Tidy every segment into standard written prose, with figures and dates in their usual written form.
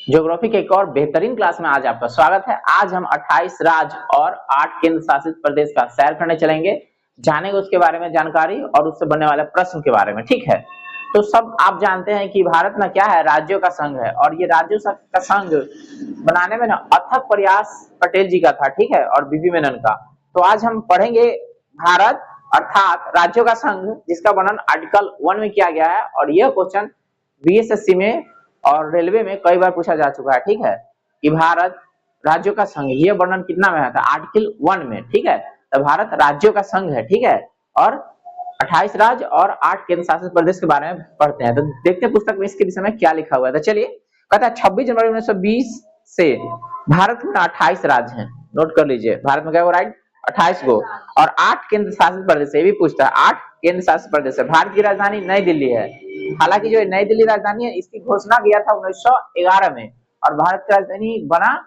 Geography के एक और बेहतरीन क्लास में आज आपका स्वागत है। आज हम 28 राज्य और 8 केंद्र शासित प्रदेश का सैर करने चलेंगे, जानेंगे उसके बारे में जानकारी और उससे बनने वाले प्रश्न के बारे में। ठीक है, तो सब आप जानते हैं कि भारत में क्या है, राज्यों का संघ है और ये राज्यों का संघ बनाने में ना अथक प्रयास पटेल जी का था। ठीक है, और बीबी मेनन का। तो आज हम पढ़ेंगे भारत अर्थात राज्यों का संघ, जिसका वर्णन आर्टिकल 1 में किया गया है और यह क्वेश्चन बीएसएससी में और रेलवे में कई बार पूछा जा चुका है। ठीक है, कि भारत राज्यों का संघ, यह वर्णन कितना में था, आर्टिकल 1 में। ठीक है, तो भारत राज्यों का संघ है। ठीक है, और 28 राज्य और 8 केंद्र शासित प्रदेश के बारे में पढ़ते हैं। तो देखते हैं पुस्तक में इसके विषय में क्या लिखा हुआ है। तो चलिए, कहता है 26 जनवरी 1920 से भारत में 28 राज्य हैं। नोट कर लीजिए, भारत में क्या हो, राइट, 28 को, और 8 केंद्र शासित प्रदेश। ये भी पूछता है, 8 केंद्र शासित प्रदेश है। भारत की राजधानी नई दिल्ली है। हालांकि जो नई दिल्ली राजधानी है, इसकी घोषणा किया था 1911 में और भारत की राजधानी बना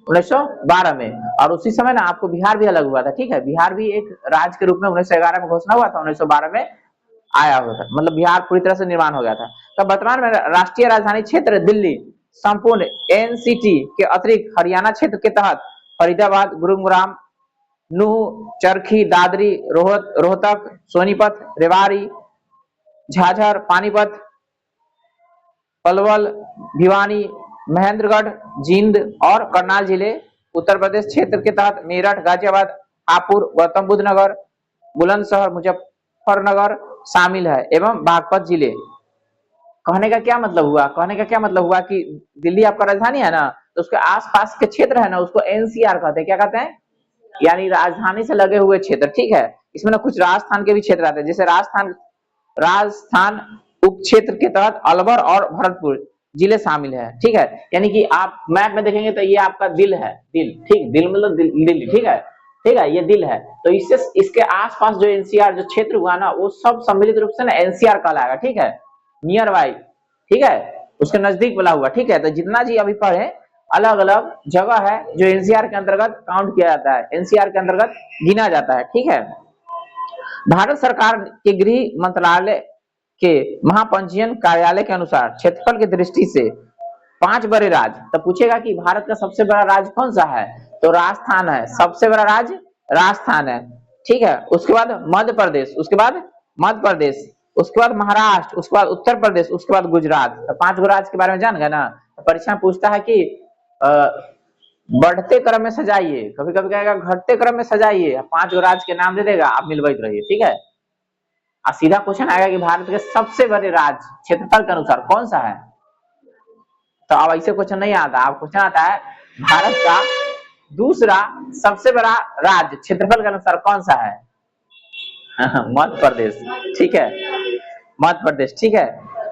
1912 में। और उसी समय ना आपको बिहार भी अलग हुआ था। ठीक है, बिहार भी एक राज्य के रूप में 1911 में घोषणा हुआ था, 1912 में आया हुआ था। मतलब बिहार पूरी तरह से निर्माण हो गया था। तो वर्तमान में राष्ट्रीय राजधानी क्षेत्र दिल्ली संपूर्ण एनसीटी के अतिरिक्त हरियाणा क्षेत्र के तहत फरीदाबाद, गुरुग्राम, नूह, चरखी, दादरी, रोहतक, सोनीपत, रेवाड़ी, झाझर, पानीपत, पलवल, भिवानी, महेंद्रगढ़, जींद और करनाल जिले उत्तर प्रदेश क्षेत्र के तहत मेरठ, गाजियाबाद, हापुड़, गौतम बुद्ध नगर, बुलंदशहर, मुजफ्फरनगर शामिल है एवं बागपत जिले। कहने का क्या मतलब हुआ, कि दिल्ली आपका राजधानी है ना, तो उसके आसपास के क्षेत्र है ना, उसको एनसीआर कहते हैं। क्या कहते हैं, यानी राजधानी से लगे हुए क्षेत्र। ठीक है, इसमें ना कुछ राजस्थान के भी क्षेत्र आते हैं, जैसे राजस्थान उप क्षेत्र के तहत अलवर और भरतपुर जिले शामिल है। ठीक है, यानी कि आप मैप में देखेंगे तो ये आपका दिल है, ठीक, दिल मतलब दिल्ली। ठीक है, ये दिल है। तो इससे इसके आसपास जो एनसीआर जो क्षेत्र हुआ ना, वो सब सम्मिलित रूप से ना एनसीआर कहलाएगा। ठीक है, नियर बाई, ठीक है, उसके नजदीक वाला हुआ। ठीक है, तो जितना जी अभी पढ़े अलग अलग जगह है जो एनसीआर के अंतर्गत काउंट किया जाता है, एनसीआर के अंतर्गत गिना जाता है। ठीक है, भारत सरकार के गृह मंत्रालय के महापंजीयन कार्यालय के अनुसार क्षेत्रफल की दृष्टि से 5 बड़े राज्य। तो पूछेगा कि भारत का सबसे बड़ा राज्य कौन सा है, तो राजस्थान है, सबसे बड़ा राज्य राजस्थान है। ठीक है, उसके बाद मध्य प्रदेश, उसके बाद महाराष्ट्र, उसके बाद उत्तर प्रदेश, उसके बाद गुजरात। तो 5 गो राज्य के बारे में जान गए ना। तो परीक्षा में पूछता है कि बढ़ते क्रम में सजाइए, कभी कभी कहेगा घटते क्रम में सजाइए, 5 गो राज्य के नाम दे देगा, आप मिलवाते रहिए। ठीक है, और सीधा क्वेश्चन आएगा कि भारत के सबसे बड़े राज्य क्षेत्रफल के अनुसार कौन सा है। तो अब ऐसे क्वेश्चन नहीं आता, अब क्वेश्चन आता है भारत का दूसरा सबसे बड़ा राज्य क्षेत्रफल के अनुसार कौन सा है। मध्य प्रदेश। ठीक है, मध्य प्रदेश। ठीक है,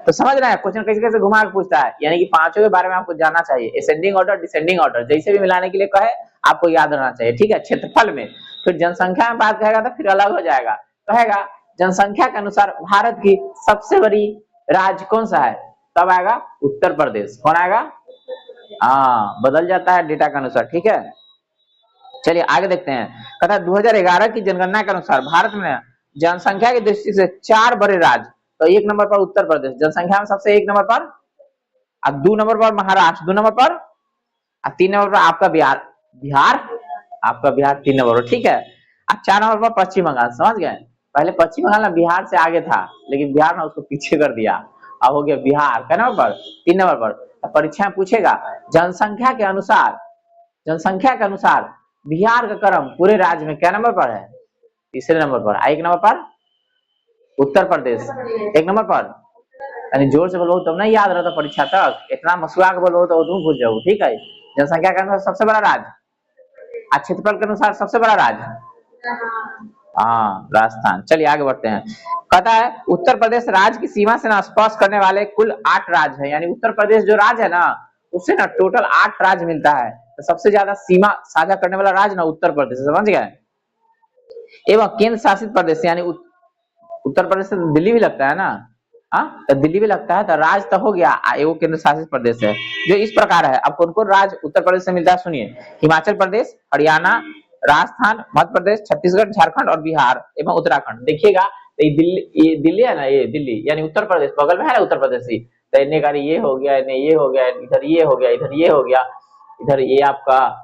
तो समझ रहे हैं क्वेश्चन कैसे कैसे घुमा के पूछता है, यानी कि 5 के बारे में आपको जानना चाहिए। असेंडिंग ऑर्डर, डिसेंडिंग ऑर्डर, जैसे भी मिलाने के लिए कहे आपको याद रहना चाहिए। ठीक है, क्षेत्रफल में, फिर जनसंख्या में बात कहेगा तो फिर अलग हो जाएगा। कहेगा जनसंख्या के अनुसार भारत की सबसे बड़ी राज्य कौन सा है, तब आएगा उत्तर प्रदेश। कौन आएगा, हाँ, बदल जाता है डेटा के अनुसार। ठीक है, चलिए आगे देखते हैं। कहता है 2011 की जनगणना के अनुसार भारत में जनसंख्या की दृष्टि से 4 बड़े राज्य। तो 1 नंबर पर उत्तर प्रदेश जनसंख्या में सबसे 1 नंबर पर, और 2 नंबर पर महाराष्ट्र, 2 नंबर पर, और 3 नंबर पर आपका बिहार आपका बिहार 3 नंबर पर। ठीक है, और 4 नंबर पर पश्चिम बंगाल। समझ गए, पहले पश्चिम बंगाल ना बिहार से आगे था, लेकिन बिहार ना उसको पीछे कर दिया, अब हो गया बिहार क्या नंबर पर, 3 नंबर पर। तो परीक्षा में पूछेगा जनसंख्या के अनुसार बिहार का क्रम पूरे राज्य में क्या नंबर पर है, तीसरे नंबर पर। 1 नंबर पर उत्तर प्रदेश, 1 नंबर पर। यानी जोर से बोलो तब नहीं याद रहता परीक्षा तक, इतना मसुआ के बोलो तो तुम भूल जाओ। ठीक है, जनसंख्या के अनुसार सबसे बड़ा राज्य, क्षेत्रफल के अनुसार सबसे बड़ा राज्य, हाँ, राजस्थान। चलिए आगे बढ़ते हैं। कहता है उत्तर प्रदेश राज्य की सीमा से ना स्पर्श करने वाले कुल 8 राज्य है। यानी उत्तर प्रदेश जो राज्य है ना, उससे ना टोटल 8 राज्य मिलता है। तो सबसे ज्यादा सीमा साझा करने वाला राज्य ना उत्तर प्रदेश, समझ गए। एवं केंद्र शासित प्रदेश, यानी उत्तर प्रदेश से दिल्ली भी लगता है ना, हाँ, तो दिल्ली भी लगता है, तो राज्य तो हो गया, एवं केंद्र शासित प्रदेश है जो इस प्रकार है। अब कौन कौन राज्य उत्तर प्रदेश से मिलता है सुनिए, हिमाचल प्रदेश, हरियाणा, राजस्थान, मध्य प्रदेश, छत्तीसगढ़, झारखंड और बिहार एवं उत्तराखंड। देखिएगा, ये दिल्ली है ना, ये दिल्ली यानी उत्तर प्रदेश बगल में है ना उत्तर प्रदेश ही, तो इन्हें कहा ये हो गया, इन्हें ये हो गया, इधर ये हो गया, इधर ये हो गया, इधर ये आपका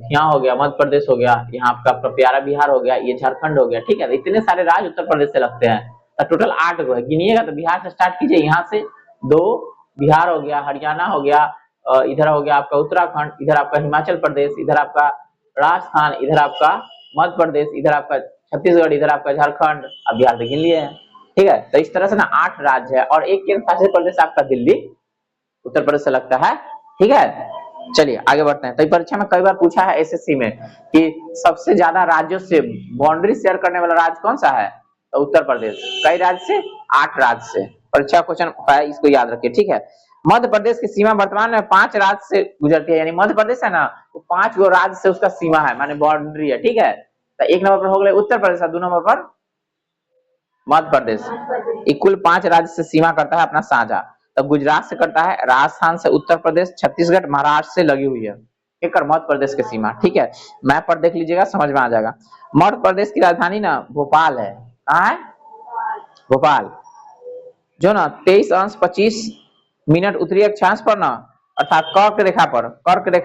यहाँ हो गया, मध्य प्रदेश हो गया, यहाँ आपका प्यारा बिहार हो गया, ये झारखंड हो गया, ठीक है। इतने सारे राज्य उत्तर प्रदेश से लगते हैं, टोटल 8 गो है। गिनिएगा तो बिहार से स्टार्ट कीजिए, यहाँ से 2 बिहार हो गया, हरियाणा हो गया, इधर हो गया आपका उत्तराखंड, इधर आपका हिमाचल प्रदेश, इधर आपका राजस्थान, इधर आपका मध्य प्रदेश, इधर आपका छत्तीसगढ़, इधर आपका झारखंड, अब बिहार से गिन लिए हैं, ठीक है। तो इस तरह से ना 8 राज्य है और एक केंद्र शासित प्रदेश आपका दिल्ली उत्तर प्रदेश से लगता है, ठीक है। चलिए आगे बढ़ते हैं। तो परीक्षा में कई बार पूछा है एसएससी में कि सबसे ज्यादा राज्यों से बाउंड्री शेयर करने वाला राज्य कौन सा है, तो उत्तर प्रदेश। कई राज्य से, 8 राज्य से। परीक्षा क्वेश्चन है, इसको याद रखिए, ठीक है। मध्य प्रदेश की सीमा वर्तमान में 5 राज्य से गुजरती है, यानी मध्य प्रदेश है ना, तो 5 गो राज्य से उसका सीमा है, माने बाउंड्री है, ठीक है। तो 1 नंबर पर हो गया उत्तर प्रदेश, 2 नंबर पर मध्य प्रदेश। कुल 5 राज्य से सीमा करता है अपना साझा। तो गुजरात से करता है, राजस्थान से उत्तर प्रदेश, छत्तीसगढ़, महाराष्ट्र से लगी हुई है एक मध्य प्रदेश की सीमा, ठीक है। मैप पर देख लीजिएगा, समझ में आ जाएगा। मध्य प्रदेश की राजधानी ना भोपाल है। कहाँ है? भोपाल, जो ना 23:25 उत्तरी अक्षांश पर ना, अर्थात कर्क रेखा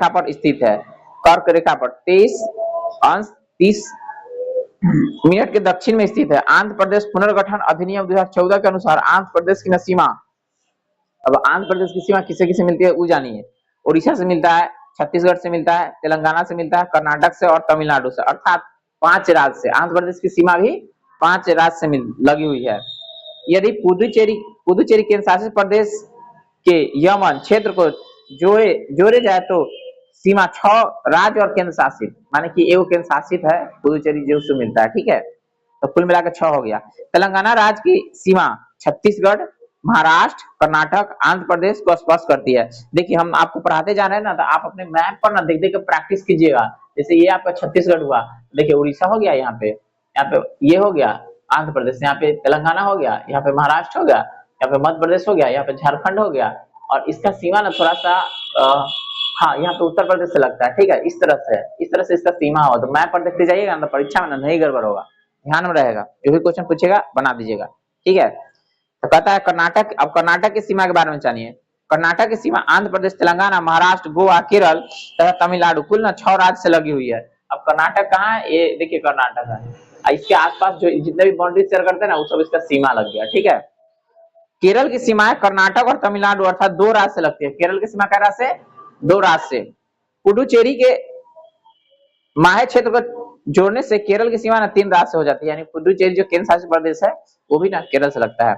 पर स्थित है। कर्क रेखा पर 23:30 के दक्षिण में स्थित है। आंध्र प्रदेश पुनर्गठन अधिनियम 2014 के अनुसार आंध्र प्रदेश की सीमा, अब आंध्र प्रदेश की सीमा किसे किसे मिलती है वो जानिए। उड़ीसा से मिलता है, छत्तीसगढ़ से मिलता है, तेलंगाना से मिलता है, कर्नाटक से और तमिलनाडु से, अर्थात 5 राज्य से। आंध्र प्रदेश की सीमा भी 5 राज्य से लगी हुई है। यदि पुदुचेरी केंद्र शासित प्रदेश के यमन क्षेत्र को जोड़े जाए तो सीमा 6 राज्य और केंद्र शासित, माने कि एगो केंद्र शासित है पुदुचेरी जो उससे मिलता है, ठीक है। तो कुल मिलाकर 6 हो गया। तेलंगाना राज्य की सीमा छत्तीसगढ़, महाराष्ट्र, कर्नाटक, आंध्र प्रदेश को स्पर्श करती है। देखिए हम आपको पढ़ाते जा रहे हैं ना, तो आप अपने मैप पर ना देख देख के प्रैक्टिस कीजिएगा। जैसे ये आपका छत्तीसगढ़ हुआ, देखिए उड़ीसा हो गया, यहाँ पे ये हो गया आंध्र प्रदेश, यहाँ पे तेलंगाना हो गया, यहाँ पे महाराष्ट्र हो गया, यहाँ पे मध्य प्रदेश हो गया, यहाँ पे झारखंड हो गया, और इसका सीमा ना थोड़ा सा हाँ यहाँ पे उत्तर प्रदेश से लगता है, ठीक है। इस तरह से इसका सीमा हो, तो मैप पर देखते जाइएगा ना, परीक्षा में ना नहीं गड़बड़ होगा, ध्यान में रहेगा। जो भी क्वेश्चन पूछेगा बना दीजिएगा, ठीक है। तो कहता है कर्नाटक, अब कर्नाटक की सीमा के बारे में जानिए। कर्नाटक की सीमा आंध्र प्रदेश, तेलंगाना, महाराष्ट्र, गोवा, केरल तथा तमिलनाडु, कुल ना 6 राज्य से लगी हुई है। अब कर्नाटक कहाँ है, ये देखिए कर्नाटक है, इसके आसपास जो जितने भी बाउंड्री शेयर करते हैं ना, वो सब इसका सीमा लग गया, ठीक है। केरल की सीमा है कर्नाटक और तमिलनाडु, अर्थात 2 राज्य से लगती है। केरल की सीमा कह रहा से 2 राज्य से। पुडुचेरी के माहे क्षेत्र को जोड़ने से केरल की सीमा ना 3 राज्य से हो जाती है, यानी पुडुचेरी जो केंद्र शासित प्रदेश है वो भी ना केरल से लगता है।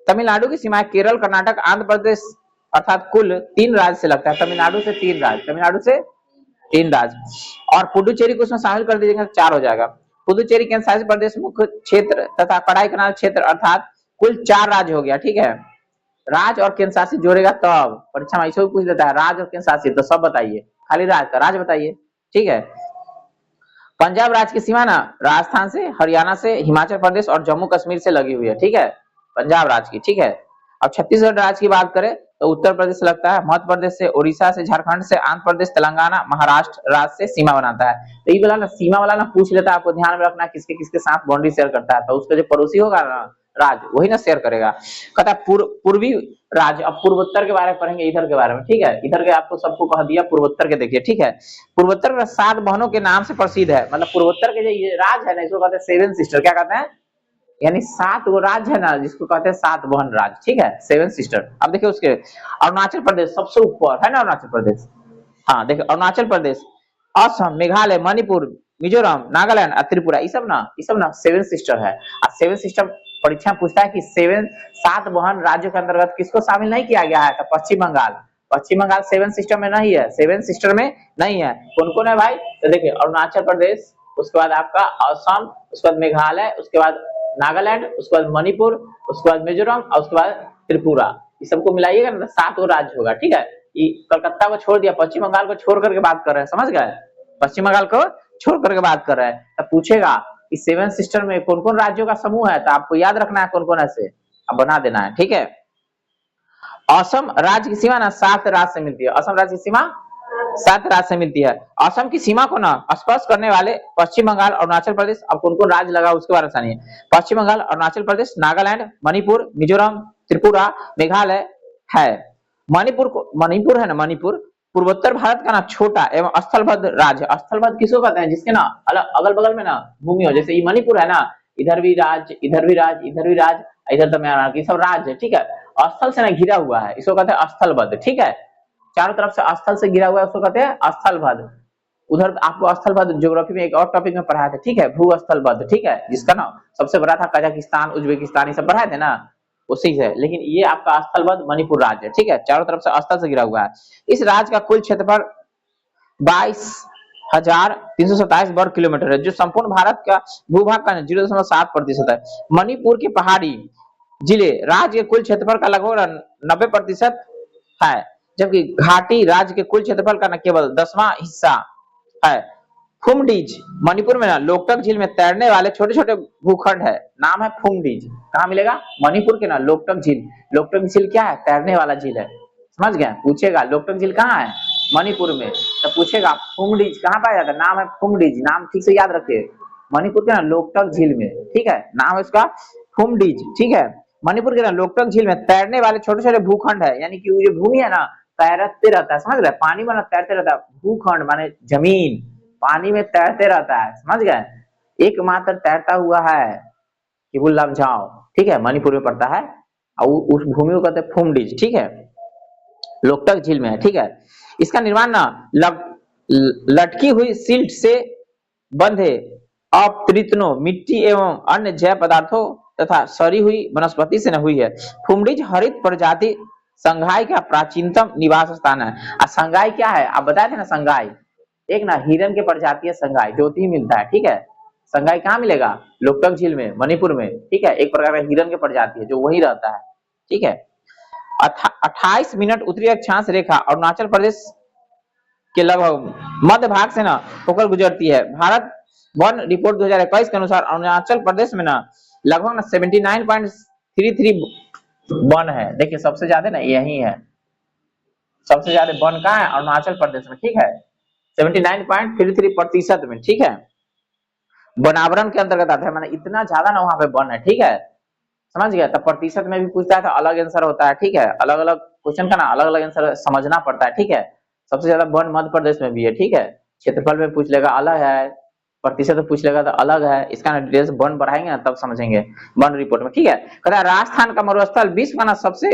तमिलनाडु की सीमा केरल, कर्नाटक, आंध्र प्रदेश, अर्थात कुल 3 राज्य से लगता है। तमिलनाडु से 3 राज्य, और पुडुचेरी को उसमें शामिल कर दीजिएगा, 4 हो जाएगा। पुडुचेरी केंद्र शासित प्रदेश, मुख्य क्षेत्र तथा कड़ाई कनाल क्षेत्र, अर्थात कुल 4 राज्य हो गया, ठीक है। राज्य और केंद्र शासित जोड़ेगा तब परीक्षा में ऐसे पूछ देता है, राज्य और केंद्र शासित, तो सब बताइए, खाली राज्य का राज्य बताइए, ठीक है। पंजाब राज्य की सीमा ना राजस्थान से, हरियाणा से, हिमाचल प्रदेश और जम्मू कश्मीर से लगी हुई है, ठीक है, पंजाब राज्य की, ठीक है। अब छत्तीसगढ़ राज्य की बात करें तो उत्तर प्रदेश से लगता है, मध्य प्रदेश से, उड़ीसा से, झारखंड से, आंध्र प्रदेश, तेलंगाना, महाराष्ट्र राज्य से सीमा बनाता है। तो ये वाला ना सीमा वाला ना पूछ लेता है, आपको ध्यान में रखना किसके किसके साथ बाउंड्री शेयर करता है, तो उसका जो पड़ोसी होगा ना राज्य वही ना शेयर करेगा। कहता है पूर्वी राज्य। अब पूर्वोत्तर के बारे में पढ़ेंगे, इधर के बारे में, ठीक है। इधर के आपको सबको कह दिया, पूर्वोत्तर के देखिए, ठीक है। पूर्वोत्तर 7 बहनों के नाम से प्रसिद्ध है, मतलब पूर्वोत्तर के जो ये राज्य है ना, इसको कहते हैं 7 सिस्टर। क्या कहते हैं, यानी 7 वो राज्य है ना जिसको कहते हैं 7 बहन राज्य, ठीक है, 7 सिस्टर। अब देखिए उसके अरुणाचल प्रदेश सबसे ऊपर है ना, अरुणाचल प्रदेश, हाँ देखिए अरुणाचल प्रदेश, असम, मेघालय, मणिपुर, मिजोरम, नागालैंड और त्रिपुरा, ये सब ना 7 सिस्टर है। और 7 सिस्टर परीक्षा पूछता है कि 7 बहन राज्यों के अंतर्गत किसको शामिल नहीं किया गया है, तो पश्चिम बंगाल 7 सिस्टर में नहीं है, 7 सिस्टर में नहीं है। कौन कौन है भाई, तो देखिए अरुणाचल प्रदेश, उसके बाद आपका असम, उसके बाद मेघालय, उसके बाद नागालैंड, उसके बाद मणिपुर, उसके बाद मिजोरम और उसके बाद त्रिपुरा, ये सबको मिलाइएगा ना 7 राज्य होगा, ठीक है। ये कलकत्ता को छोड़ दिया, पश्चिम बंगाल को छोड़ करके बात कर रहे हैं, समझ गए, पश्चिम बंगाल को छोड़ करके बात कर रहे हैं। तो पूछेगा कि 7 सिस्टर में कौन कौन राज्यों का समूह है, तो आपको याद रखना है कौन कौन ऐसे, अब बना देना है, ठीक है। असम राज्य की सीमा ना 7 राज्य से मिलती है, असम राज्य की सीमा 7 राज्य से मिलती है। असम की सीमा को ना स्पर्श करने वाले पश्चिम बंगाल, अरुणाचल प्रदेश, अब कौन कौन राज्य लगा उसके बारे में जानिए। पश्चिम बंगाल, अरुणाचल प्रदेश, नागालैंड, मणिपुर, मिजोरम, त्रिपुरा, मेघालय, है। मणिपुर है ना, मणिपुर पूर्वोत्तर भारत का ना छोटा एवं स्थलबद्ध राज्य। स्थलबद्ध किसको कहते हैं? जिसके ना अगल बगल में ना भूमि हो, जैसे ये मणिपुर है ना, इधर भी राज्य, इधर भी राज्य, इधर भी राज्य, इधर तमिलनाडु, ये सब राज्य है, ठीक है। स्थल से ना घिरा हुआ है, इसको कहते हैं स्थलबद्ध, ठीक है। चारों तरफ से स्थल से घिरा हुआ है, उसको कहते हैं स्थलबद्ध। उधर आपको स्थलबद्ध ज्योग्राफी में एक और टॉपिक में पढ़ाया था, ठीक है, भू स्थलबद्ध, ठीक है, जिसका ना सबसे बड़ा था कजाकिस्तान, उज्बेकिस्तान, ये सब पढ़ाए थे ना, उसी से। लेकिन ये आपका स्थलबद्ध मणिपुर राज्य है, ठीक है, चारों तरफ से स्थल से घिरा हुआ है। इस राज्य का कुल क्षेत्रफल 22,327 वर्ग किलोमीटर है, जो संपूर्ण भारत का भूभाग का 0.7% है। मणिपुर के पहाड़ी जिले राज्य के कुल क्षेत्रफल का लगभग 90% है, जबकि घाटी राज्य के कुल क्षेत्रफल का न केवल 10वां हिस्सा है। फुमडीज मणिपुर में ना लोकटक झील में तैरने वाले छोटे छोटे भूखंड है, नाम है फुमडीज। कहाँ मिलेगा? मणिपुर के ना लोकटक झील। लोकटक झील क्या है? तैरने वाला झील है, समझ गए? पूछेगा लोकटक झील कहाँ है? मणिपुर में। तो पूछेगा फुमडीज कहाँ पाया जाता है? नाम है फुमडीज, नाम ठीक से याद रखिए। मणिपुर के ना लोकटक झील में, ठीक है, नाम है उसका फुमडीज, ठीक है। मणिपुर के ना लोकटक झील में तैरने वाले छोटे छोटे भूखंड है, यानी कि ये भूमि है ना तैरते रहता है, समझ गए? पानी में ना तैरते रहता है, भूखंड माने जमीन, पानी में तैरते रहता है, समझ गए? एकमात्र तैरता हुआ है किबुल लमझाओ, ठीक है, मणिपुर में पड़ता है, और उस भूमि को कहते हैं फुमडीज, ठीक है, लोकटक झील में है, ठीक है। इसका निर्माण ना लटकी हुई सिल्ट से बंधे अपतृतनों, मिट्टी एवं अन्य जैव पदार्थों तथा सड़ी हुई वनस्पति से न हुई है। फुमडीज हरित प्रजाति संघाई का प्राचीनतम निवास स्थान है। संघाई क्या है? आप बताए थे ना, संघाई एक ना हिरन के प्रजाति है, संघाई ज्योति मिलता है, ठीक है। संघाई कहाँ मिलेगा? लोकटक झील में, मणिपुर में, ठीक है, एक प्रकार का हिरन के प्रजाति है जो वही रहता है, ठीक है। 28 मिनट उत्तरी अक्षांश रेखा अरुणाचल प्रदेश के लगभग मध्य भाग से ना होकर गुजरती है। भारत वन रिपोर्ट 2021 के अनुसार अरुणाचल प्रदेश में ना लगभग ना 79.33 वन है। देखिए सबसे ज्यादा ना यही है, सबसे ज्यादा वन कहाँ है? अरुणाचल प्रदेश में, ठीक है, 79.33% में, ठीक है, वनावरण के अंतर्गत आता है, माने इतना ज्यादा ना वहां पे वन है, ठीक है, समझ गया? तब प्रतिशत में भी पूछता है तो अलग आंसर होता है, ठीक है, अलग अलग क्वेश्चन का ना अलग अलग आंसर समझना पड़ता है, ठीक है। सबसे ज्यादा वन मध्य प्रदेश में भी है, ठीक है, क्षेत्रफल में पूछ लेगा अलग है, प्रतिशत में पूछ लेगा तो अलग है, इसका ना डिटेल्स वन बढ़ाएंगे ना तब समझेंगे वन रिपोर्ट में, ठीक है। कहता है राजस्थान का मरुस्थल विश्व का ना सबसे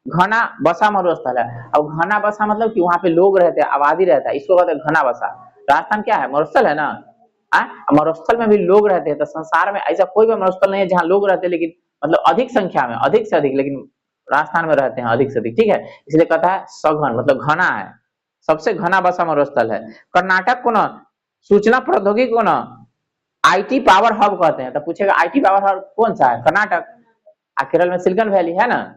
घना बसा मरुस्थल है। अब घना बसा मतलब कि वहां पे लोग रहते हैं, आबादी रहता है, इसको कहते हैं घना बसा। राजस्थान क्या है? मरुस्थल है ना, मरुस्थल में भी लोग रहते हैं। तो संसार में ऐसा कोई भी मरुस्थल नहीं है जहाँ लोग रहते हैं, लेकिन मतलब अधिक संख्या में, अधिक से अधिक, लेकिन राजस्थान में रहते हैं अधिक से अधिक, ठीक है, इसलिए कहता है सघन, मतलब घना है, सबसे घना बसा मरुस्थल है। कर्नाटक को ना सूचना प्रौद्योगिकी को ना आईटी पावर हब कहते हैं। तो पूछेगा आईटी पावर हब कौन सा है? कर्नाटक। केरल में सिलिकॉन वैली है ना,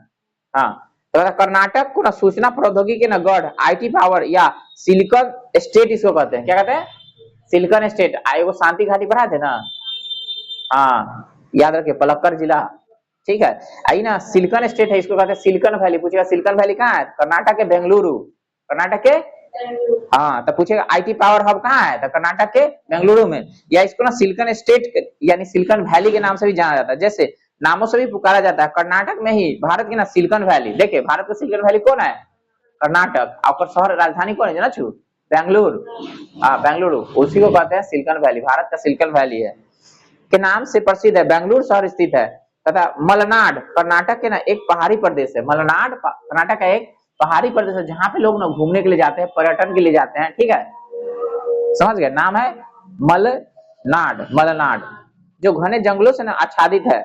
हाँ, तो कर्नाटक को ना सूचना प्रौद्योगिकी ना गढ़, आईटी पावर या सिलिकॉन स्टेट इसको कहते हैं। क्या कहते हैं? Silicon state. वो शांति घाटी पढ़ा थे ना, हाँ, याद रखिए, पलक्कड़ जिला, ठीक है। आई ना सिलिकॉन स्टेट है, इसको कहते हैं सिलिकॉन वैली। पूछेगा सिलिकॉन वैली कहाँ है? कर्नाटक के बेंगलुरु, कर्नाटक के, हाँ, तो पूछेगा आईटी पावर हब कहाँ है? तो कर्नाटक के बेंगलुरु में। या इसको ना सिलिकॉन स्टेट यानी सिलिकॉन वैली के नाम से भी जाना जाता है, जैसे नामों से भी पुकारा जाता है। कर्नाटक में ही भारत की ना सिलिकॉन वैली, देखिए भारत का सिलिकॉन वैली कौन है? कर्नाटक। आपका शहर राजधानी कौन है? जना छू बेंगलुरु, हाँ बेंगलुरु, उसी को कहते हैं सिलिकॉन वैली, भारत का सिलिकॉन वैली है के नाम से प्रसिद्ध है। बेंगलुरु शहर स्थित है तथा मलनाड कर्नाटक के ना एक पहाड़ी प्रदेश है। मलनाड कर्नाटक का एक पहाड़ी प्रदेश है जहां पे लोग ना घूमने के लिए जाते हैं, पर्यटन के लिए जाते हैं, ठीक है, समझ गए? नाम है मलनाड, मलनाड, जो घने जंगलों से ना आच्छादित है।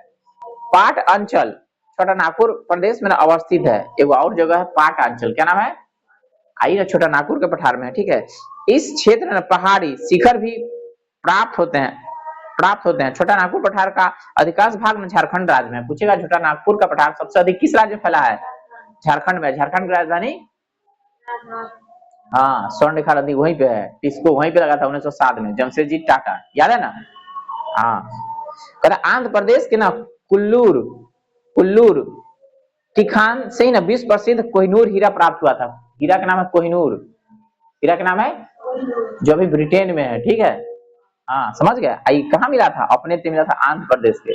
पाट अंचल छोटा नागपुर प्रदेश में ना अवस्थित है। एक और जगह है पाट अंचल, क्या नाम है? आई ना छोटा नागपुर के पठार में है, ठीक है। इस क्षेत्र में पहाड़ी शिखर भी प्राप्त होते हैं। छोटा नागपुर पठार का अधिकांश भाग में झारखंड राज्य में। पूछेगा छोटा नागपुर का पठार सबसे अधिक किस राज्य में फैला है? झारखंड में। झारखंड की राजधानी, हाँ, स्वर्णरेखा नदी वहीं पे है, इसको वहीं पे लगा था 1907 में जमशेदजी टाटा, याद है ना, हाँ। आंध्र प्रदेश के ना कुल्लूर टिखान से ही ना विश्व प्रसिद्ध कोहिनूर हीरा प्राप्त हुआ था। हीरा का नाम है कोहिनूर, हीरा का नाम है जो अभी ब्रिटेन में है, ठीक है, हाँ, समझ गया? कहाँ मिला था? अपने मिला था आंध्र प्रदेश के,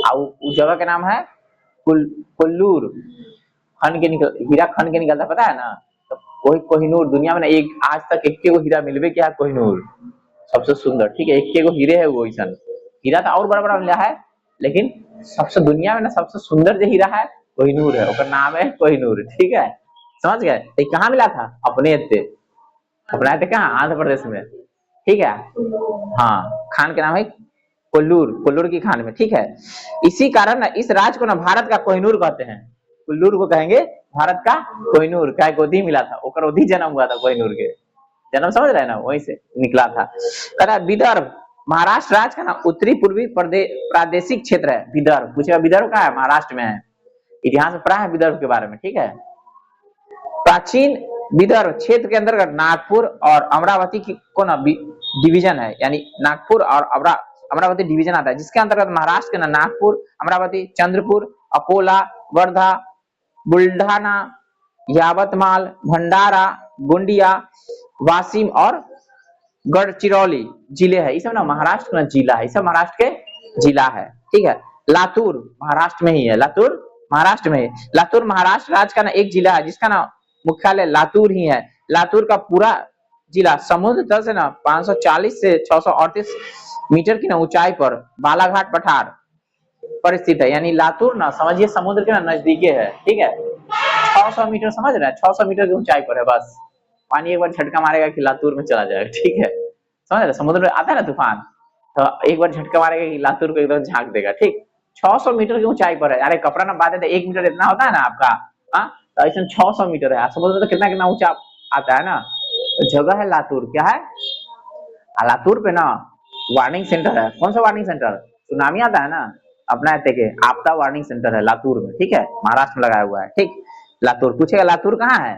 और उस जगह का नाम है कुल्लूर, हीरा खन के निकलता, पता है ना। तो कोहिनूर दुनिया में ना एक आज तक एक को हीरा मिलवे क्या, कोहिनूर सबसे सुंदर, ठीक है, एक को हीरे है वो ऐसा। हीरा तो और बड़ा बड़ा मिला है, लेकिन सबसे दुनिया में ना सबसे सुंदर जो हीरा है कोहिनूर है, उसका नाम है कोहिनूर, ठीक है, समझ गए। ये कहाँ मिला था, अपने थे, अपना थे कहाँ, आंध्र प्रदेश में, ठीक है। हाँ, खान के नाम है कोल्लूर, कोल्लूर की खान में, ठीक है। इसी कारण ना इस राज्य को ना भारत का कोहिनूर कहते हैं, कोल्लूर को कहेंगे भारत का कोहिनूर, क्या गोदी मिला था, ओकर ओधी जन्म हुआ था कोहिनूर के, जन्म समझ रहे हैं ना, वहीं से निकला था। कह विदर्भ महाराष्ट्र राज्य का ना उत्तरी पूर्वी प्रादेशिक क्षेत्र है विदर्भ। पूछेगा विदर्भ कहाँ है, महाराष्ट्र में है। इतिहास में पढ़ा है विदर्भ के बारे में, ठीक है। प्राचीन विदर्भ क्षेत्र के अंतर्गत नागपुर और अमरावती की को ना डिवीजन है, यानी नागपुर और अमरावती डिवीजन आता है, जिसके अंतर्गत महाराष्ट्र के ना नागपुर, अमरावती, चंद्रपुर, अकोला, वर्धा, बुल्ढाना, यावतमाल, भंडारा, गोंडिया, वाशिम और गढ़चिरौली जिले है। ये सब ना महाराष्ट्र का जिला है, ये सब महाराष्ट्र के जिला है, ठीक है। लातूर महाराष्ट्र में ही है, लातूर महाराष्ट्र में है। लातूर महाराष्ट्र राज्य का ना एक जिला है, जिसका ना मुख्यालय लातूर ही है। लातूर का पूरा जिला समुद्र तल से ना 540 से 638 मीटर की ना ऊंचाई पर बालाघाट पठार पर स्थित है, यानी लातूर ना समझिए समुद्र के ना नजदीके है, ठीक है। 600 मीटर, समझ रहे हैं, 600 मीटर की ऊंचाई पर है, बस पानी एक बार झटका मारेगा कि लातूर में चला जाएगा, ठीक है, समझ रहे। समुद्र में आता है ना तूफान, तो एक बार झटका मारेगा कि लातूर को एकदम झांक देगा, ठीक। 600 मीटर की ऊंचाई पर है, अरे कपड़ा ना बात है, 1 मीटर इतना होता है ना आपका, हाँ, तो ऐसे 600 मीटर है। समुद्र में तो कितना कितना ऊंचा आता है ना। तो जगह है लातूर, क्या है, लातूर पे ना वार्निंग सेंटर है। कौन सा वार्निंग सेंटर, सुनामी आता है ना अपना के आपदा वार्निंग सेंटर है लातूर में, ठीक है, महाराष्ट्र में लगाया हुआ है, ठीक। लातूर पूछेगा लातूर कहाँ है,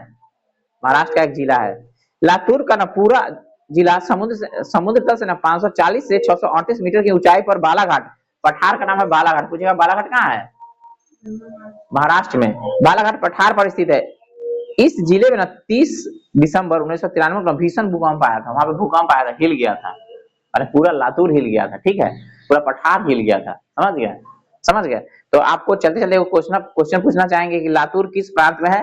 महाराष्ट्र का एक जिला है। लातूर का ना पूरा जिला समुद्र तल से ना 540 से 638 मीटर की ऊंचाई पर बालाघाट पठार का नाम है बालाघाट। पूछेगा बालाघाट कहाँ है, महाराष्ट्र में, बालाघाट पठार पर स्थित है। इस जिले में ना 30 दिसंबर 1993 को भीषण भूकंप आया था, वहां पे भूकंप आया था, हिल गया था, अरे पूरा लातूर हिल गया था, ठीक है, पूरा पठार हिल गया था, समझ गया, समझ गए। तो आपको चलते चलते क्वेश्चन पूछना चाहेंगे कि लातूर किस प्रांत में है,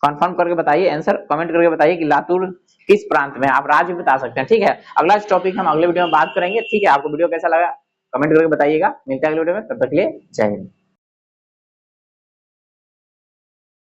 कंफर्म करके बताइए, आंसर कमेंट करके बताइए कि लातूर किस प्रांत में है, आप राज्य बता सकते हैं, ठीक है। अगला टॉपिक हम अगले वीडियो में बात करेंगे, ठीक है। आपको वीडियो कैसा लगा कमेंट करके बताइएगा, मिलते हैं अगले वीडियो में, तब तक के लिए जय हिंद।